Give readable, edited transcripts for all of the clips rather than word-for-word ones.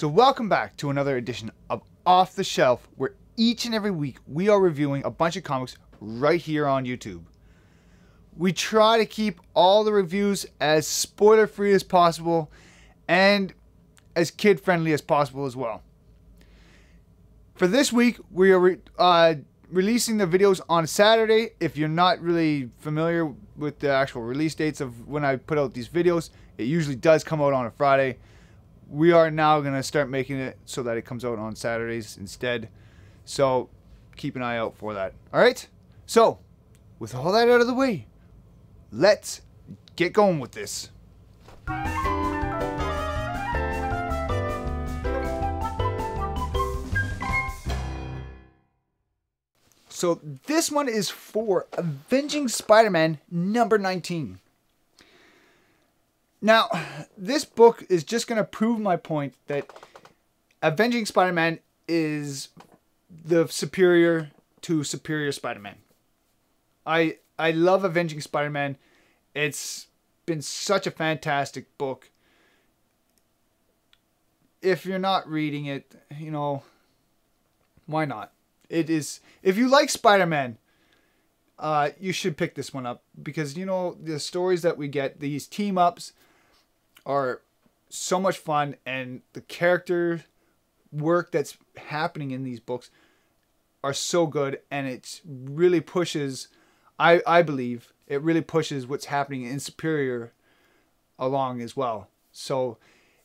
So welcome back to another edition of Off the Shelf, where each and every week we are reviewing a bunch of comics right here on YouTube. We try to keep all the reviews as spoiler free as possible and as kid friendly as possible as well. For this week, we are releasing the videos on Saturday. If you're not really familiar with the actual release dates of when I put out these videos, it usually does come out on a Friday. We are now going to start making it so that it comes out on Saturdays instead. So keep an eye out for that. Alright? So, with all that out of the way, let's get going with this. So this one is for Avenging Spider-Man number 19. Now, this book is just going to prove my point that Avenging Spider-Man is the superior to Superior Spider-Man. I love Avenging Spider-Man. It's been such a fantastic book. If you're not reading it, you know, why not? It is, if you like Spider-Man, you should pick this one up because, you know, the stories that we get, these team-ups are so much fun, and the character work that's happening in these books are so good, and it really pushes, I believe, it really pushes what's happening in Superior along as well. So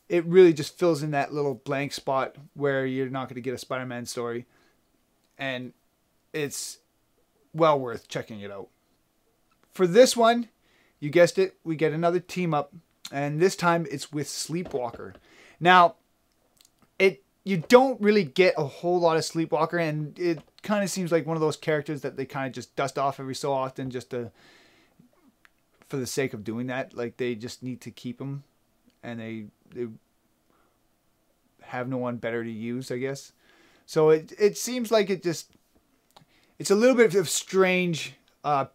it really just fills in that little blank spot where you're not going to get a Spider-Man story, and it's well worth checking it out. For this one, you guessed it, we get another team up, and this time it's with Sleepwalker. Now, you don't really get a whole lot of Sleepwalker, and it kind of seems like one of those characters that they kind of just dust off every so often just for the sake of doing that. Like, they just need to keep him, and they have no one better to use, I guess. So it seems like it's a little bit of strange of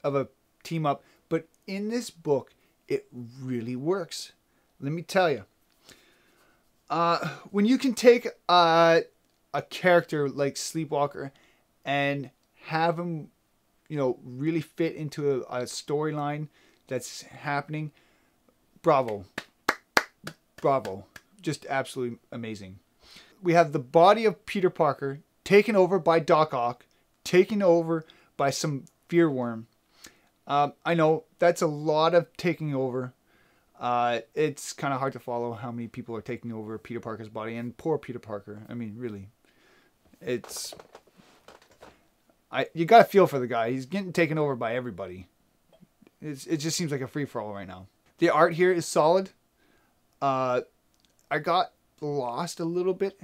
a team up, but in this book it really works. Let me tell you. When you can take a character like Sleepwalker and have him, you know, really fit into a storyline that's happening, bravo. Bravo. Just absolutely amazing. We have the body of Peter Parker taken over by Doc Ock, taken over by some fear worm. I know that's a lot of taking over. It's kind of hard to follow how many people are taking over Peter Parker's body, and poor Peter Parker. I mean, really, you gotta feel for the guy. He's getting taken over by everybody. It just seems like a free-for-all right now. The art here is solid. I got lost a little bit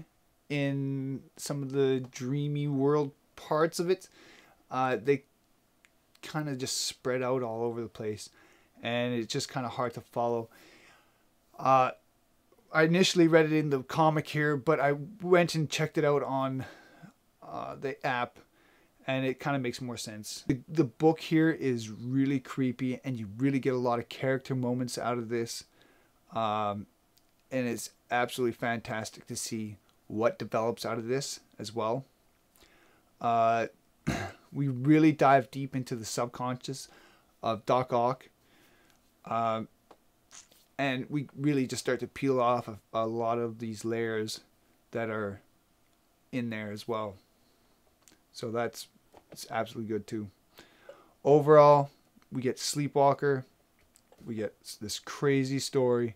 in some of the dreamy world parts of it. They kind of just spread out all over the place, and it's just kind of hard to follow. I initially read it in the comic here, but I went and checked it out on the app, and it kind of makes more sense. The book here is really creepy, and you really get a lot of character moments out of this, and it's absolutely fantastic to see what develops out of this as well. We really dive deep into the subconscious of Doc Ock. And we really just start to peel off a lot of these layers that are in there as well. So it's absolutely good too. Overall, we get Sleepwalker. We get this crazy story.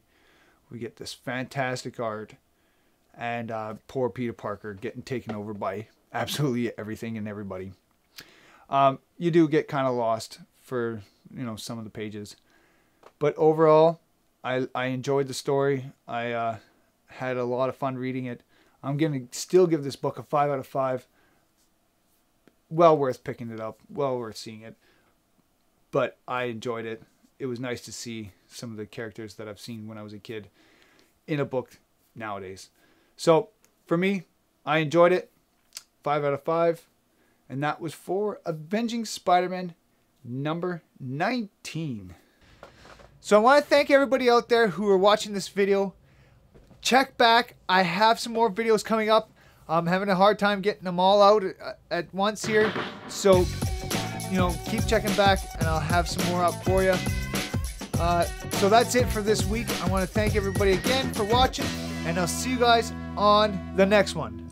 We get this fantastic art. And poor Peter Parker getting taken over by absolutely everything and everybody. You do get kind of lost for, you know, some of the pages, but overall I enjoyed the story. I had a lot of fun reading it. I'm gonna still give this book a 5 out of 5. Well worth picking it up, well worth seeing it, but I enjoyed it. It was nice to see some of the characters that I've seen when I was a kid in a book nowadays. So for me, I enjoyed it. 5 out of 5. And that was for Avenging Spider-Man number 19. So I want to thank everybody out there who are watching this video. check back. I have some more videos coming up. I'm having a hard time getting them all out at once here. So, keep checking back and I'll have some more up for you. So that's it for this week. I want to thank everybody again for watching, and I'll see you guys on the next one.